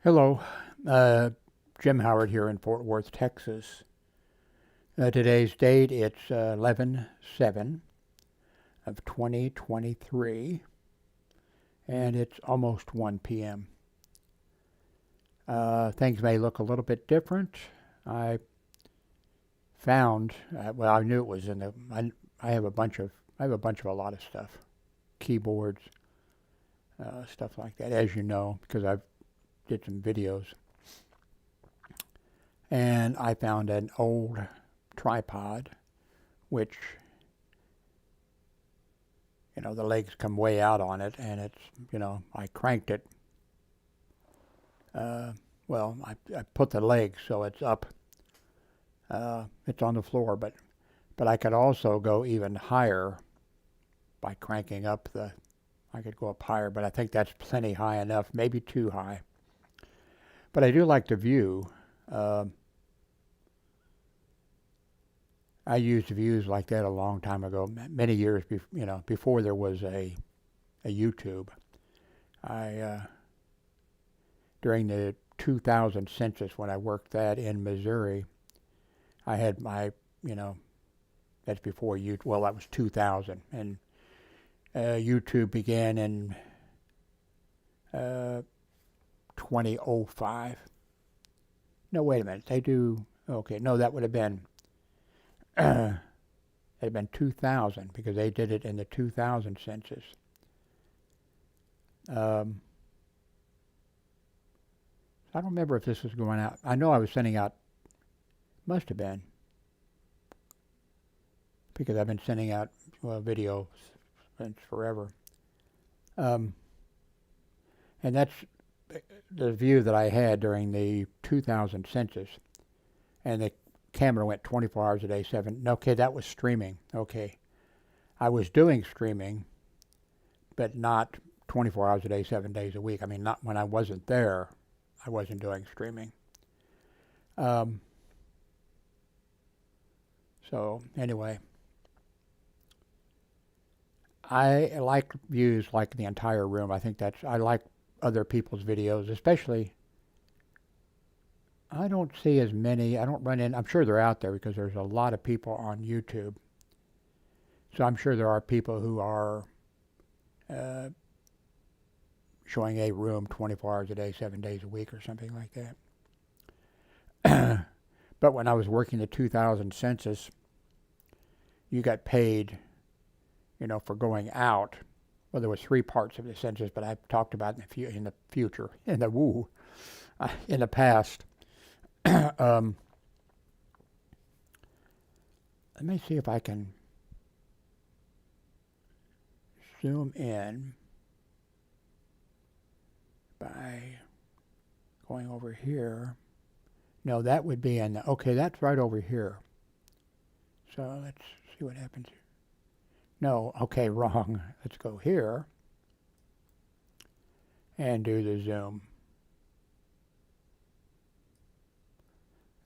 Hello, uh, Jim Howard here in Fort Worth, Texas. Today's date, it's 11/7 of 2023, and it's almost 1 p.m. Things may look a little bit different. I found, well, I knew it was in the, I have a bunch of, I have a bunch of a lot of stuff, keyboards, stuff like that, as you know, because I've did some videos. And I found an old tripod, which, the legs come way out on it, and it's, I cranked it. Uh, I put the legs so it's up. It's on the floor, but I could also go even higher by cranking up the. I could go up higher, but I think that's plenty high enough, maybe too high. But I do like the view. Uh, I used views like that a long time ago, many years before there was a YouTube. I During the 2000 census when I worked that in Missouri, I had my that's before you. Well, that was 2000, and YouTube began in uh, 2005. No, wait a minute. They do. Okay, no, that would have been. It had been 2000 because they did it in the 2000 census. Um, I don't remember if this was going out. I know I was sending out. Must have been because I've been sending out videos since forever. Um, and that's the view that I had during the 2000 census. And the camera went 24 hours a day, 7. Okay, that was streaming. Okay. I was doing streaming, but not 24 hours a day, 7 days a week. I mean, not when I wasn't there, I wasn't doing streaming. Um, so, anyway, I like views like the entire room. I like other people's videos, especially. I don't see as many. I don't run in. I'm sure they're out there because there's a lot of people on YouTube. So I'm sure there are people who are uh, showing a room 24 hours a day, 7 days a week, or something like that. But when I was working the 2000 census, you got paid, for going out. Well, there was three parts of the census, but I've talked about in the future, in the past. um, Let me see if I can zoom in by going over here. No, that would be in the, okay, that's right over here. So let's see what happens. No, okay, wrong. Let's go here and do the zoom.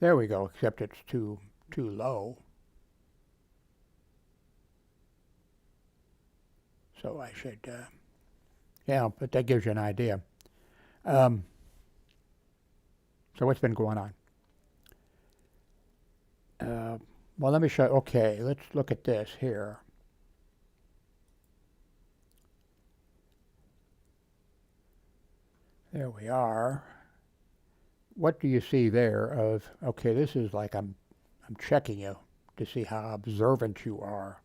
There we go, except it's too low. So I should, yeah, but that gives you an idea. Um, so what's been going on? Well, let me show. Okay, let's look at this here. There we are. What do you see there of, okay, this is like I'm checking you to see how observant you are.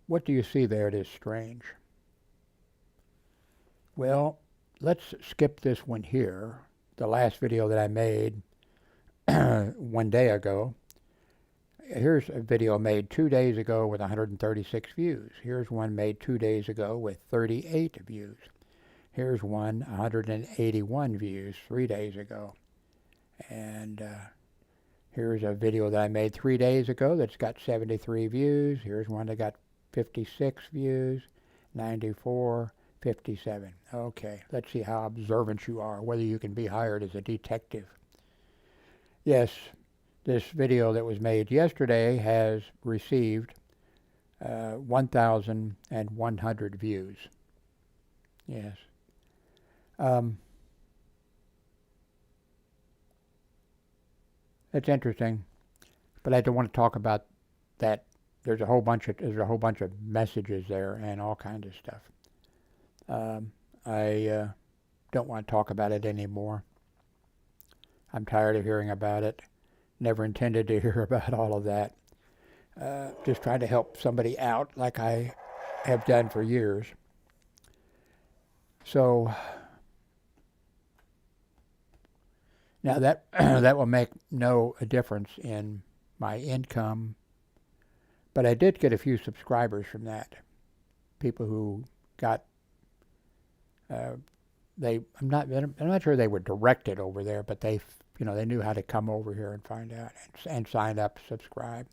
What do you see there that is strange? Well, let's skip this one here, the last video that I made 1 day ago. Here's a video made 2 days ago with 136 views. Here's one made 2 days ago with 38 views. Here's one 181 views 3 days ago. And here's a video that I made 3 days ago that's got 73 views. Here's one that got 56 views, 94, 57. Okay, let's see how observant you are, whether you can be hired as a detective. Yes, this video that was made yesterday has received 1,100 views. Yes. Um, it's interesting, but I don't want to talk about that. There's a whole bunch of messages there and all kinds of stuff. I don't want to talk about it anymore. I'm tired of hearing about it. Never intended to hear about all of that. Just trying to help somebody out like I have done for years. So now that that will make no difference in my income, but I did get a few subscribers from that. People who got I'm not sure they were directed over there, but they knew how to come over here and find out and sign up, subscribe.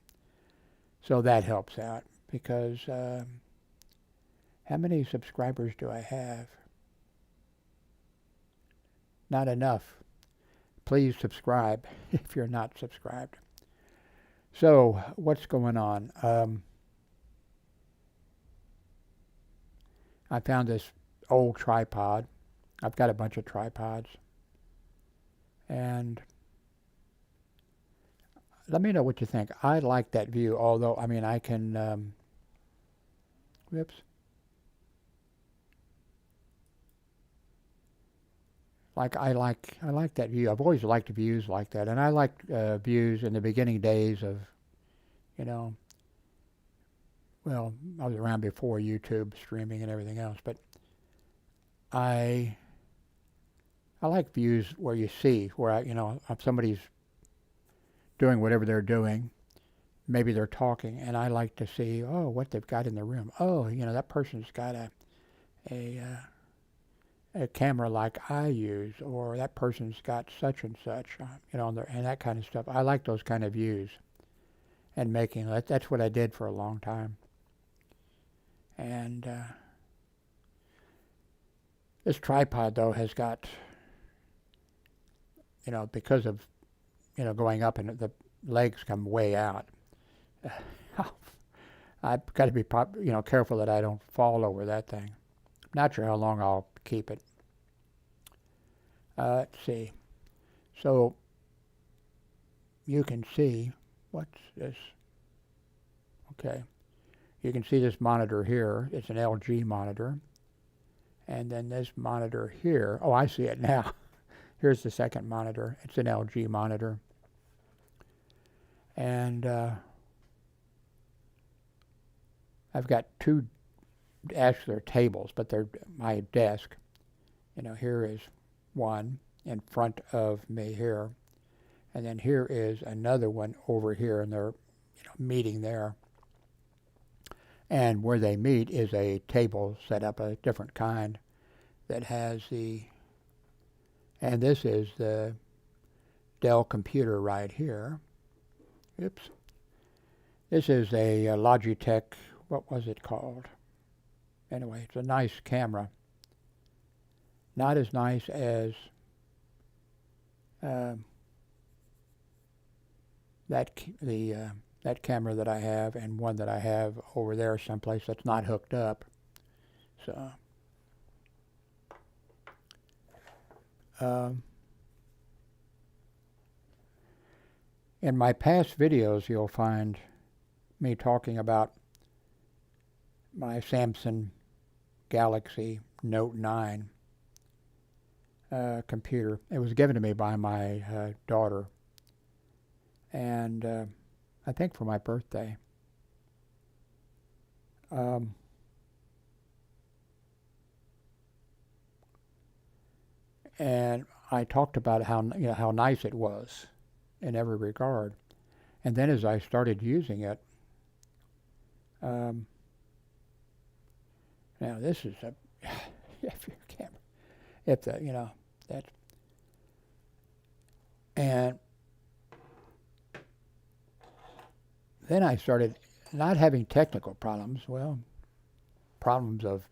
So that helps out because how many subscribers do I have? Not enough. Please subscribe if you're not subscribed. So what's going on? I found this old tripod. I've got a bunch of tripods. And let me know what you think. I like that view, although, I mean, I can, whoops. I like that view. I've always liked views like that. And I liked views in the beginning days of, well, I was around before YouTube streaming and everything else, but I like views where you see, where if somebody's doing whatever they're doing, maybe they're talking, and I like to see, what they've got in the room. Oh, that person's got a camera like I use, or that person's got such and such, and that kind of stuff. I like those kind of views, and making that's what I did for a long time. And this tripod though has got, because of going up and the legs come way out. I've got to be careful that I don't fall over that thing. Not sure how long I'll keep it. Let's see. So you can see, what's this? Okay. You can see this monitor here. It's an LG monitor. And then this monitor here. Oh, I see it now. Here's the second monitor. It's an LG monitor. And I've got two, actually they're tables, but they're my desk. Here is one in front of me here. And then here is another one over here, and they're meeting there. And where they meet is a table set up, a different kind, that has and this is the Dell computer right here. Oops. This is a Logitech, what was it called? Anyway, it's a nice camera. Not as nice as that camera that I have, and one that I have over there someplace that's not hooked up. So in my past videos, you'll find me talking about my Samsung Galaxy Note 9 computer. It was given to me by my daughter, and I think for my birthday. And I talked about how nice it was in every regard. And then as I started using it, now this is a if you can't, if the that, and then I started not having technical problems. Well, problems of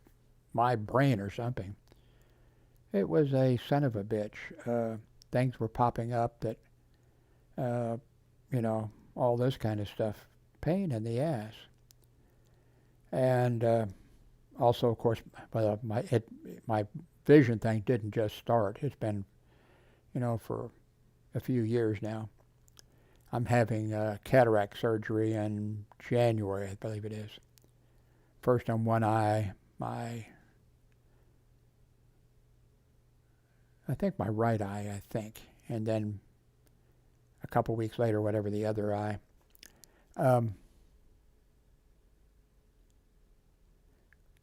my brain or something. It was a son of a bitch. Things were popping up that, all this kind of stuff. Pain in the ass. And also, of course, my vision thing didn't just start. It's been, for a few years now. I'm having cataract surgery in January, I believe it is. First on one eye, I think my right eye, I think, and then a couple weeks later, whatever, the other eye.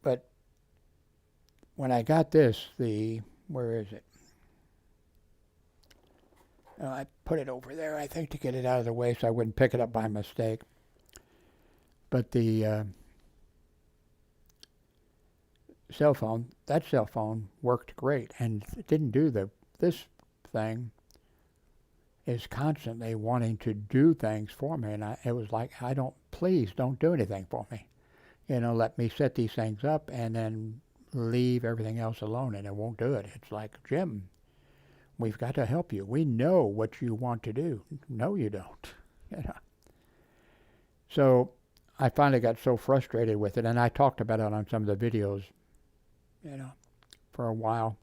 But when I got this, where is it? I put it over there, I think, to get it out of the way so I wouldn't pick it up by mistake. But the that cell phone worked great, and it didn't do this thing is constantly wanting to do things for me, and it was like, please don't do anything for me. Let me set these things up and then leave everything else alone, and it won't do it. It's like, Jim, we've got to help you. We know what you want to do. No, you don't. So I finally got so frustrated with it, and I talked about it on some of the videos, for a while.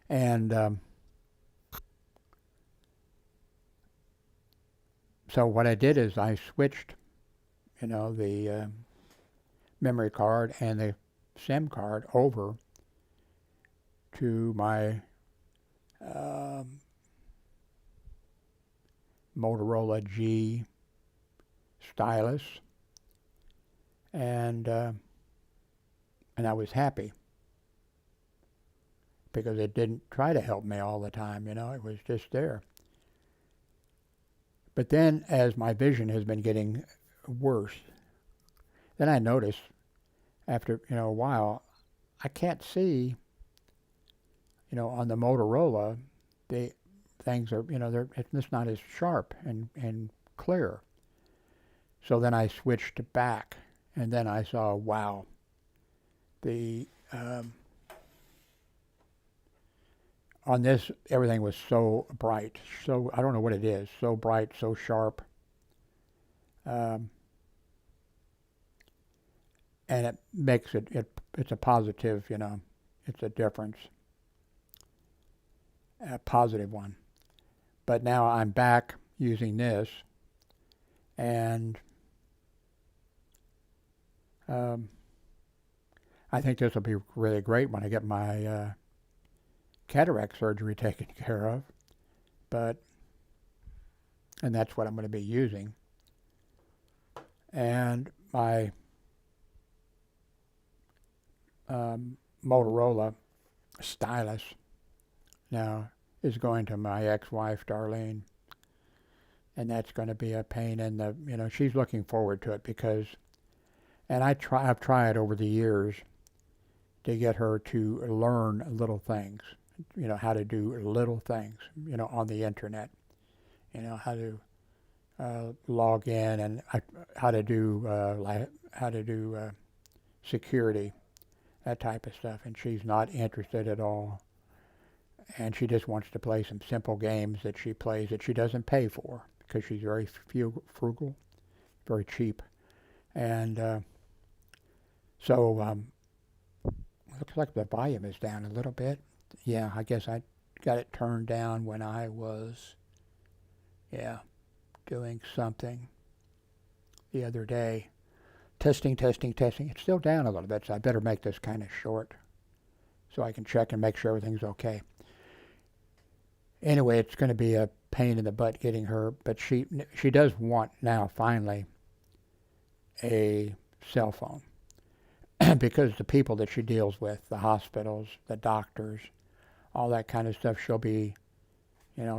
And so what I did is I switched, the memory card and the SIM card over to my Motorola G stylus, and I was happy because it didn't try to help me all the time, it was just there. But then as my vision has been getting worse, then I noticed after, a while, I can't see, on the Motorola, the things are, it's not as sharp and clear. So then I switched back, and then I saw, wow, on this, everything was so bright. So, I don't know what it is, so bright, so sharp. And it makes it's a positive, it's a difference. A positive one. But now I'm back using this, and I think this will be really great when I get my cataract surgery taken care of. And that's what I'm going to be using. And my Motorola stylus now is going to my ex-wife, Darlene. And that's going to be a pain in the, she's looking forward to it because, and I've tried over the years to get her to learn little things, how to do little things, on the internet, how to log in and how to do security, that type of stuff. And she's not interested at all. And she just wants to play some simple games that she plays that she doesn't pay for because she's very frugal, very cheap. And so looks like the volume is down a little bit. Yeah, I guess I got it turned down when I was, doing something the other day. Testing. It's still down a little bit, so I better make this kind of short so I can check and make sure everything's okay. Anyway, it's going to be a pain in the butt getting her, but she does want now, finally, a cell phone. Because the people that she deals with, the hospitals, the doctors, all that kind of stuff, she'll be,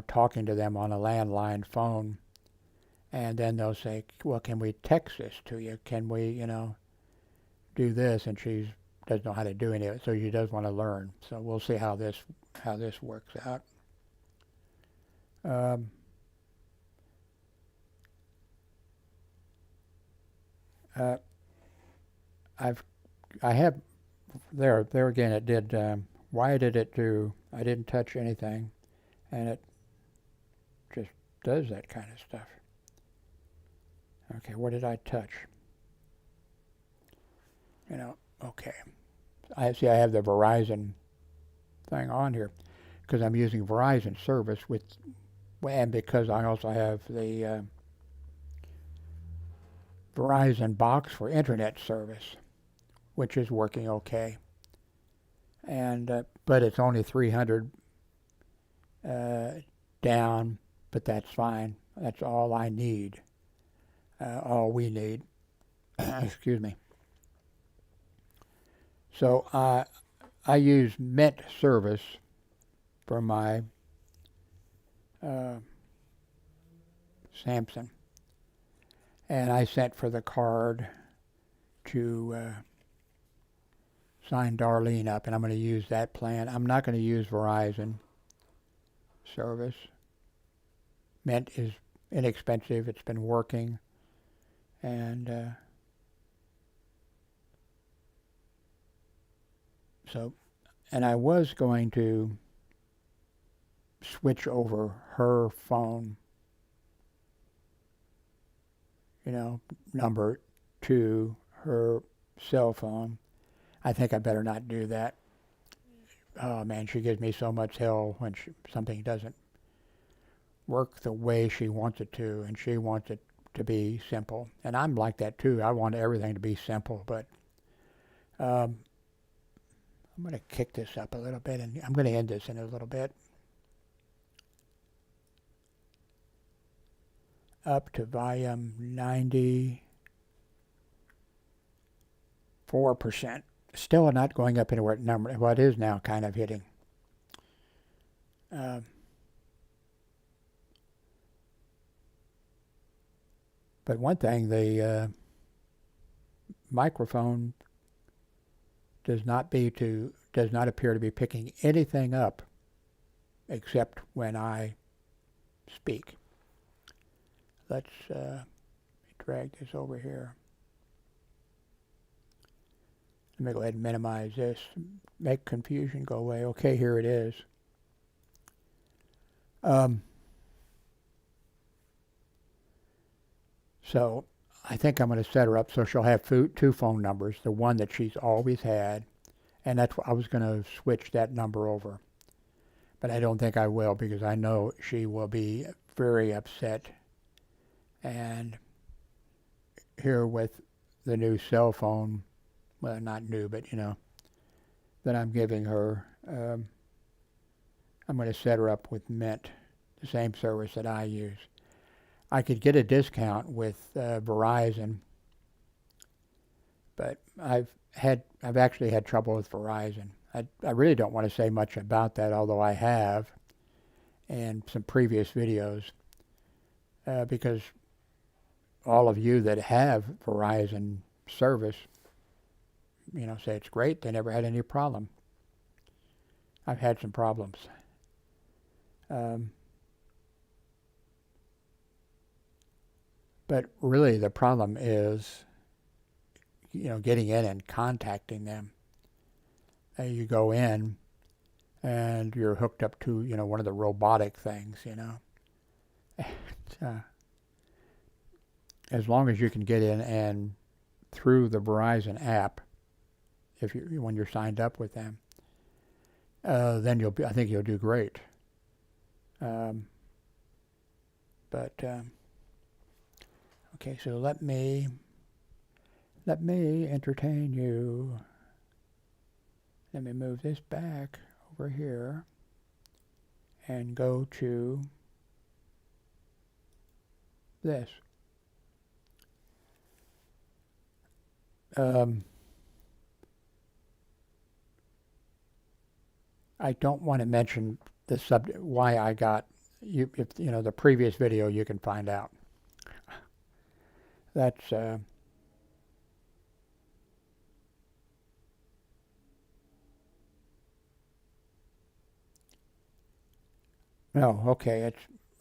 talking to them on a landline phone. And then they'll say, well, can we text this to you? Can we, do this? And she doesn't know how to do any of it, so she does want to learn. So we'll see how this works out. I have there again. It did. Why did it do? I didn't touch anything, and it just does that kind of stuff. Okay, what did I touch? Okay. I have the Verizon thing on here because I'm using Verizon service with and because I also have the Verizon box for internet service, which is working okay. And but it's only 300 down, but that's fine. That's all I need, all we need. Excuse me. So I use Mint service for my Samsung, and I sent for the card to sign Darlene up, and I'm going to use that plan. I'm not going to use Verizon service. Mint is inexpensive. It's been working, and and I was going to switch over her phone, number to her cell phone. I think I better not do that. Oh man, she gives me so much hell when something doesn't work the way she wants it to, and she wants it to be simple. And I'm like that too. I want everything to be simple, but I'm going to kick this up a little bit, and I'm going to end this in a little bit. Up to volume 94%. Still not going up into what number, what is now kind of hitting. But one thing, the microphone does not appear to be picking anything up except when I speak. Let's drag this over here. Let me go ahead and minimize this, make confusion go away. Okay, here it is. So I think I'm going to set her up so she'll have two phone numbers, the one that she's always had, and that's what I was going to switch that number over. But I don't think I will, because I know she will be very upset. And here with the new cell phone, well, not new, but that I'm giving her, I'm going to set her up with Mint, the same service that I use. I could get a discount with Verizon, but I've actually had trouble with Verizon. I really don't want to say much about that, although I have in some previous videos, because all of you that have Verizon service, say it's great. They never had any problem. I've had some problems. But really the problem is, getting in and contacting them. You go in and you're hooked up to, one of the robotic things, as long as you can get in and through the Verizon app, when you're signed up with them, then I think you'll do great. Okay, so let me entertain you. Let me move this back over here and go to this. I don't want to mention the subject, why I got you. If the previous video, you can find out. That's no, okay.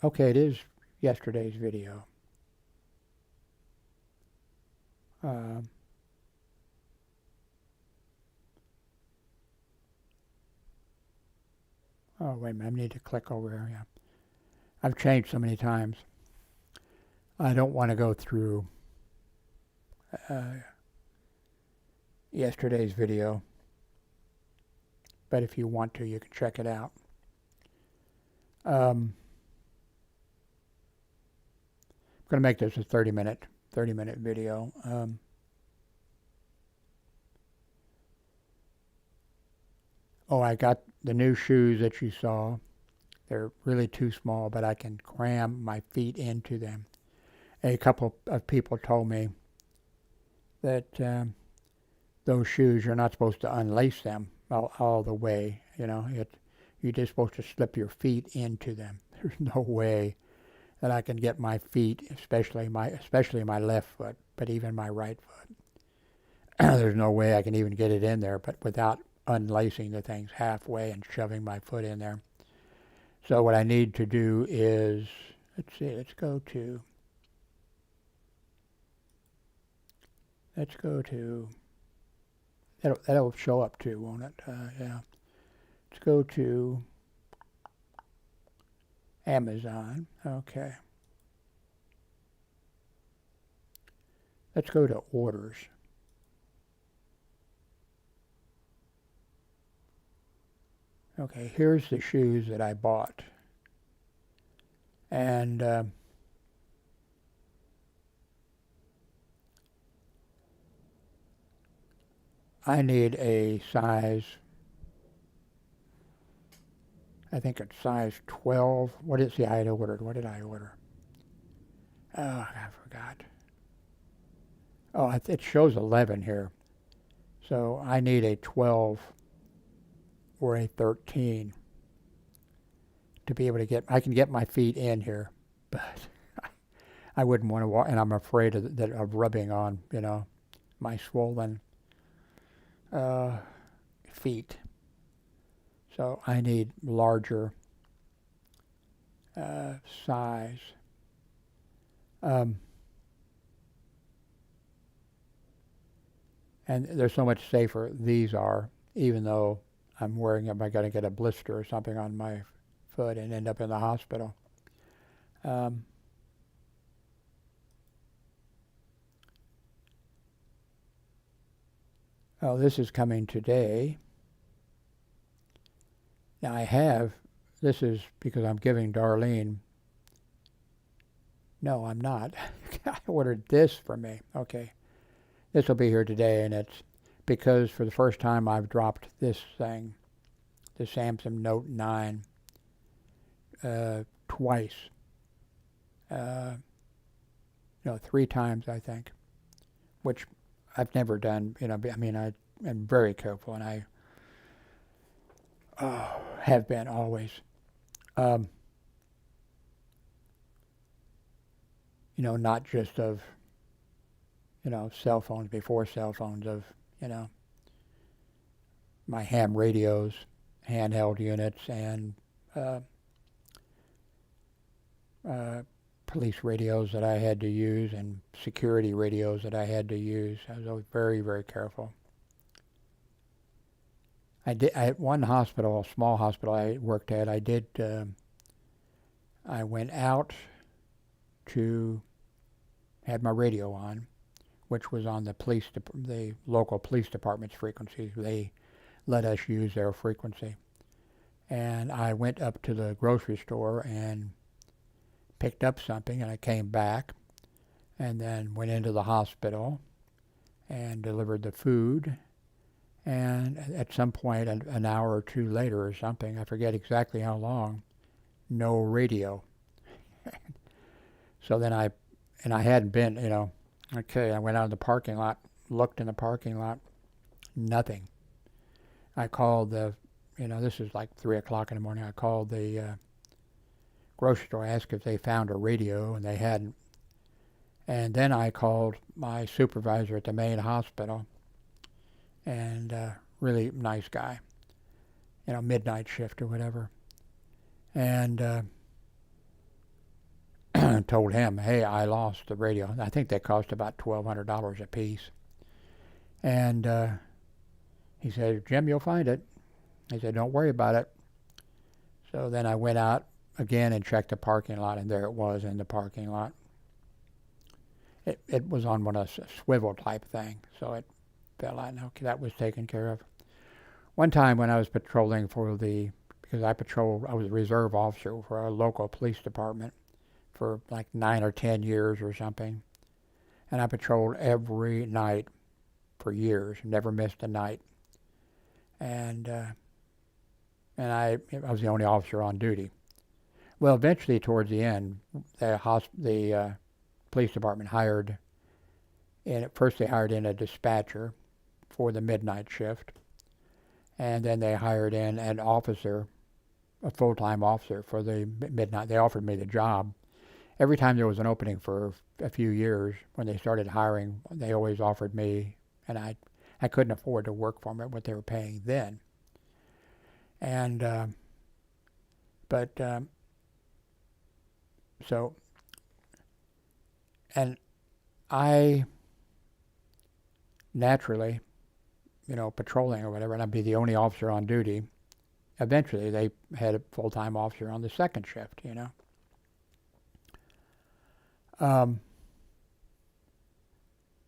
It is yesterday's video. Oh, wait a minute. I need to click over here. Yeah. I've changed so many times. I don't want to go through yesterday's video. But if you want to, you can check it out. going to make this a 30-minute video. Oh, I got the new shoes that you saw. They're really too small, but I can cram my feet into them. A couple of people told me that those shoes, you're not supposed to unlace them all the way. You know, you're just supposed to slip your feet into them. There's no way that I can get my feet, especially my left foot, but even my right foot. There's no way I can even get it in there, but without unlacing the things halfway and shoving my foot in there. So what I need to do is, let's go to, that'll show up too, won't it? Yeah. Let's go to Amazon. Okay. Let's go to orders. Okay, here's the shoes that I bought. And I need a size, I think it's size 12. What is the I had ordered? What did I order? Oh, I forgot. Oh, it shows 11 here. So I need a 12 or a 13 to be able to get, I can get my feet in here, but I wouldn't want to walk, and I'm afraid of rubbing on, you know, my swollen feet. So I need larger size. And they're so much safer, these are, even though I'm worrying if I got to get a blister or something on my foot and end up in the hospital. Oh, this is coming today. Now this is because I'm giving Darlene. No, I'm not. I ordered this for me. Okay. This will be here today, and it's because for the first time I've dropped this thing, the Samsung Note 9, twice. 3 times, I think, which I've never done. You know, I mean, I am very careful, and I have been always. Not just of, cell phones, before cell phones, of, my ham radios, handheld units, and police radios that I had to use, and security radios that I had to use. I was always very, very careful. At one hospital, a small hospital I worked at, I went out to, had my radio on, which was on the local police department's frequency. They let us use their frequency. And I went up to the grocery store and picked up something, and I came back and then went into the hospital and delivered the food. And at some point, an hour or two later or something, I forget exactly how long, no radio. So then I hadn't been, I went out in the parking lot, looked in the parking lot, nothing. I called this is like 3 o'clock in the morning, I called the grocery store, asked if they found a radio, and they hadn't. And then I called my supervisor at the main hospital, and really nice guy, midnight shift or whatever. And told him, hey, I lost the radio. I think they cost about $1,200 a piece. And he said, Jim, you'll find it. He said, don't worry about it. So then I went out again and checked the parking lot, and there it was in the parking lot. It was on one of a swivel type thing, so it fell out. Okay, that was taken care of. One time when I was patrolling because I was a reserve officer for a local police department for like 9 or 10 years or something. And I patrolled every night for years, never missed a night. And I was the only officer on duty. Well, eventually, towards the end, the police department hired, and at first they hired in a dispatcher for the midnight shift, and then they hired in an officer, a full-time officer for the midnight. They offered me the job. Every time there was an opening for a few years, when they started hiring, they always offered me, and I couldn't afford to work for them at what they were paying then. And so, and I naturally, patrolling or whatever, and I'd be the only officer on duty. Eventually, they had a full-time officer on the second shift,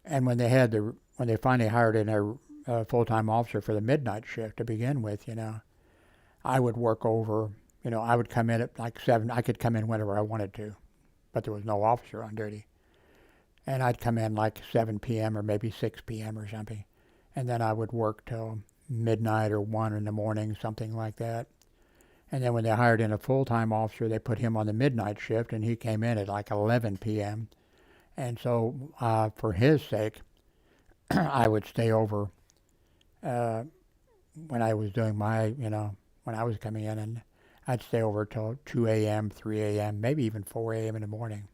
And when they finally hired in a full-time officer for the midnight shift to begin with, I would work over. I would come in at like 7. I could come in whenever I wanted to, but there was no officer on duty. And I'd come in like 7 p.m. or maybe 6 p.m. or something. And then I would work till midnight or 1 in the morning, something like that. And then when they hired in a full-time officer, they put him on the midnight shift, and he came in at like 11 p.m. And so for his sake, I would stay over when I was doing when I was coming in, and I'd stay over till 2 a.m., 3 a.m., maybe even 4 a.m. in the morning.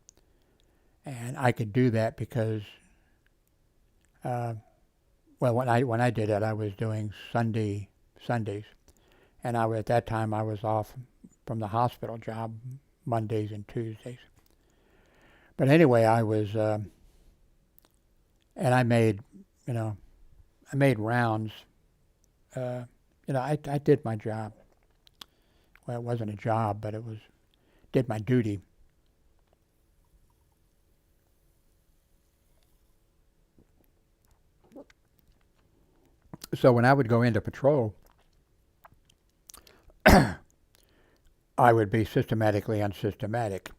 And I could do that because, when I did it, I was doing Sundays. And at that time, I was off from the hospital job Mondays and Tuesdays. But anyway, I was, and I made rounds. I did my job. Well, it wasn't a job, but did my duty. So when I would go into patrol, I would be systematically unsystematic.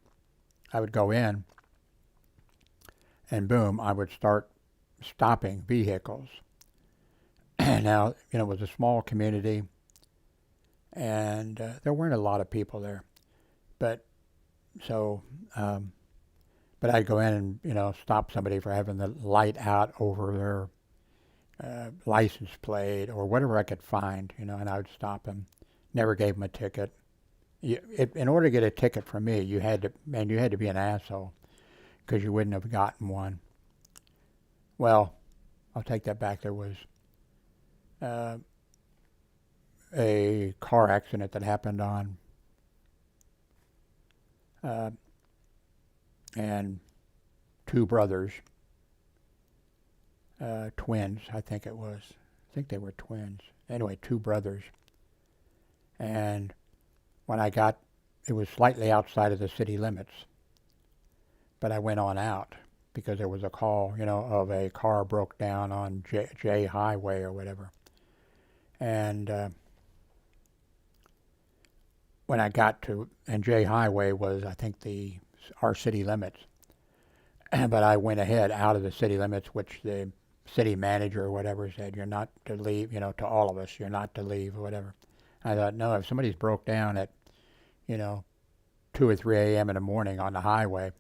I would go in, and boom, I would start stopping vehicles. Now, it was a small community, and there weren't a lot of people there. But I'd go in and, stop somebody for having the light out over their license plate or whatever I could find, and I would stop them. Never gave them a ticket. In order to get a ticket from me, you had to be an asshole, because you wouldn't have gotten one. Well, I'll take that back. There was a car accident that happened on and 2 brothers, twins, I think it was. I think they were twins. Anyway, 2 brothers. And when it was slightly outside of the city limits, but I went on out because there was a call, of a car broke down on J Highway or whatever. And when I got to, and J Highway was, I think, our city limits. But I went ahead out of the city limits, which the city manager or whatever said, you're not to leave, to all of us, you're not to leave or whatever. I thought, no, if somebody's broke down at, 2 or 3 a.m. in the morning on the highway.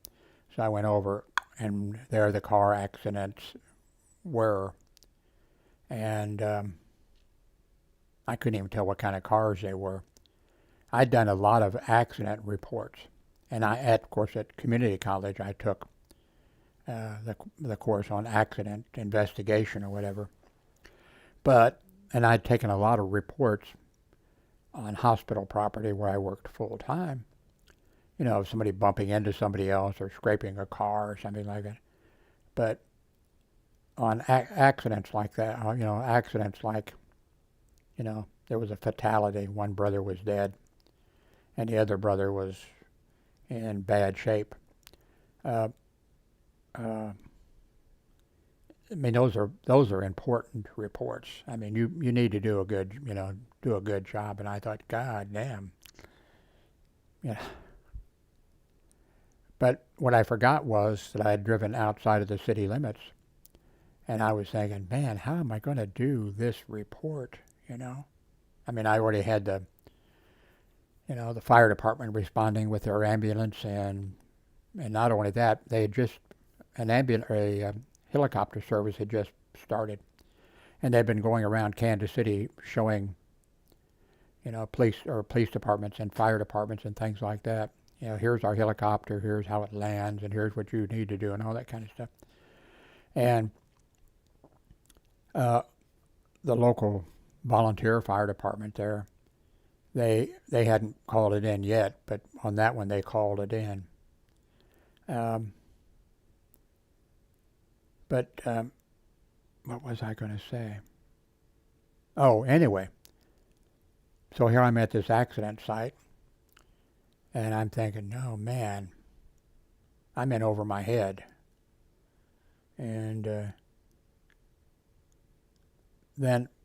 So I went over, and there the car accidents were. And I couldn't even tell what kind of cars they were. I'd done a lot of accident reports. And of course, at community college, I took the course on accident investigation or whatever. And I'd taken a lot of reports on hospital property where I worked full time. Somebody bumping into somebody else or scraping a car or something like that. But on accidents like that, accidents like, there was a fatality. One brother was dead, and the other brother was in bad shape. Those are important reports. You need to do a good job. And I thought, God damn, But what I forgot was that I had driven outside of the city limits, and I was thinking, man, how am I going to do this report, you know? I mean, I already had the fire department responding with their ambulance, and not only that, they had just, a helicopter service had just started, and they'd been going around Kansas City showing, police departments and fire departments and things like that. Here's our helicopter, here's how it lands, and here's what you need to do, and all that kind of stuff. And the local volunteer fire department there, they hadn't called it in yet, but on that one they called it in. What was I going to say? Oh, anyway, so here I'm at this accident site, and I'm thinking, oh man, I'm in over my head. And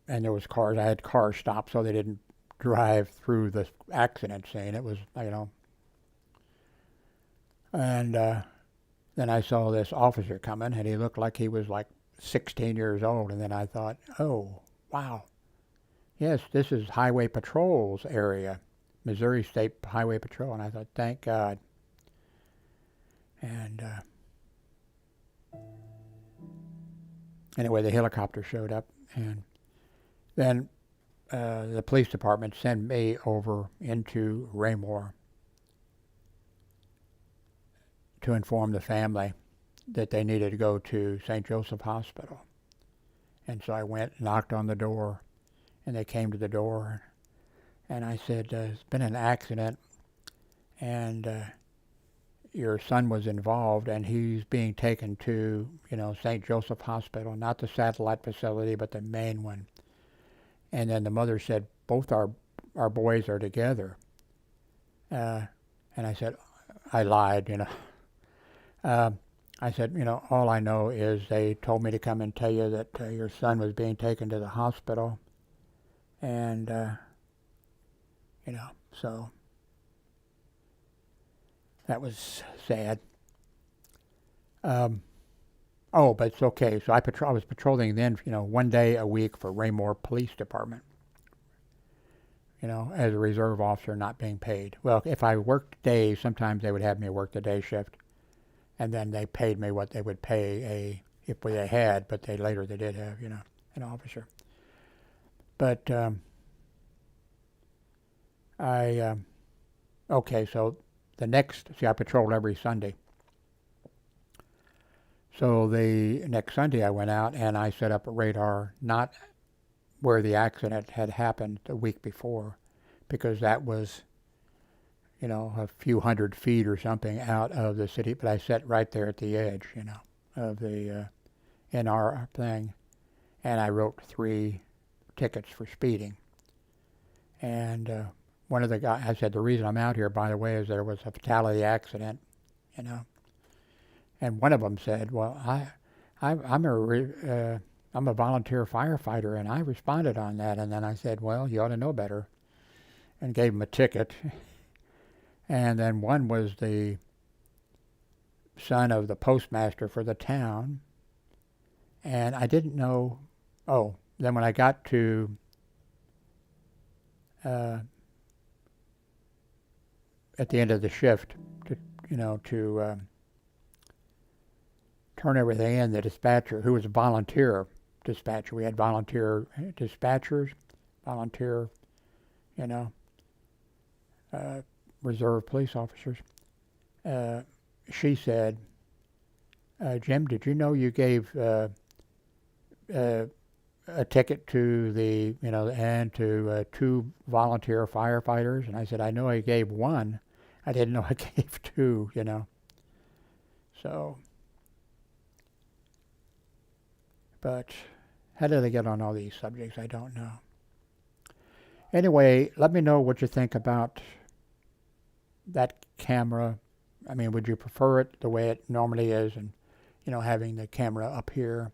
there was cars. I had cars stopped so they didn't drive through the accident scene. It was, and then I saw this officer coming, and he looked like he was like 16 years old. And then I thought, oh, wow. Yes, this is Highway Patrol's area, Missouri State Highway Patrol. And I thought, thank God. And anyway, the helicopter showed up, and then the police department sent me over into Raymore to inform the family that they needed to go to St. Joseph Hospital. And so I went, knocked on the door, and they came to the door, and I said, there's been an accident, and your son was involved, and he's being taken to, St. Joseph Hospital, not the satellite facility, but the main one. And then the mother said, both our boys are together. And I said, I lied, I said, all I know is they told me to come and tell you that your son was being taken to the hospital. And, so that was sad. But it's okay. So I was patrolling then, one day a week for Raymore Police Department, as a reserve officer, not being paid. Well, if I worked days, sometimes they would have me work the day shift, and then they paid me what they would pay if they had, but they did have, an officer. But so I patrolled every Sunday. So the next Sunday I went out and I set up a radar, not where the accident had happened the week before, because that was, a few hundred feet or something out of the city, but I set right there at the edge, of the NR thing, and I wrote 3 tickets for speeding. And one of the guys, I said, the reason I'm out here, by the way, is there was a fatality accident, And one of them said, well, I'm a volunteer firefighter, and I responded on that. And then I said, well, you ought to know better, and gave him a ticket. And then one was the son of the postmaster for the town, and I didn't know. Oh, then when I got to at the end of the shift to turn everything in, the dispatcher, who was a volunteer dispatcher. We had volunteer dispatchers, volunteer, reserve police officers. She said, Jim, did you know you gave a ticket to the, and to 2 volunteer firefighters? And I said, I know I gave 1. I didn't know I gave 2, So, but how did I get on all these subjects? I don't know. Anyway, let me know what you think about that camera. I mean, would you prefer it the way it normally is, and having the camera up here,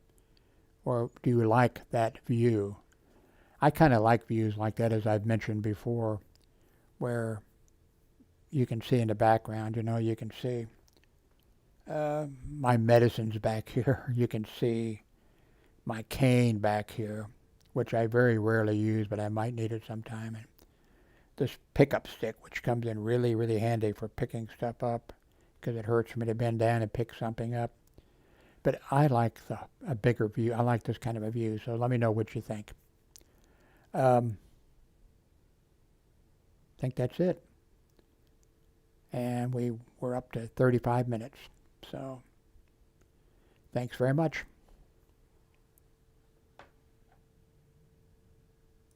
or do you like that view? I kind of like views like that, as I've mentioned before, where you can see in the background, you can see My medicines back here. You can see my cane back here, which I very rarely use, but I might need it sometime. And this pickup stick, which comes in really, really handy for picking stuff up, because it hurts for me to bend down and pick something up. But I like a bigger view. I like this kind of a view, so let me know what you think. I think that's it. And we're up to 35 minutes. So thanks very much.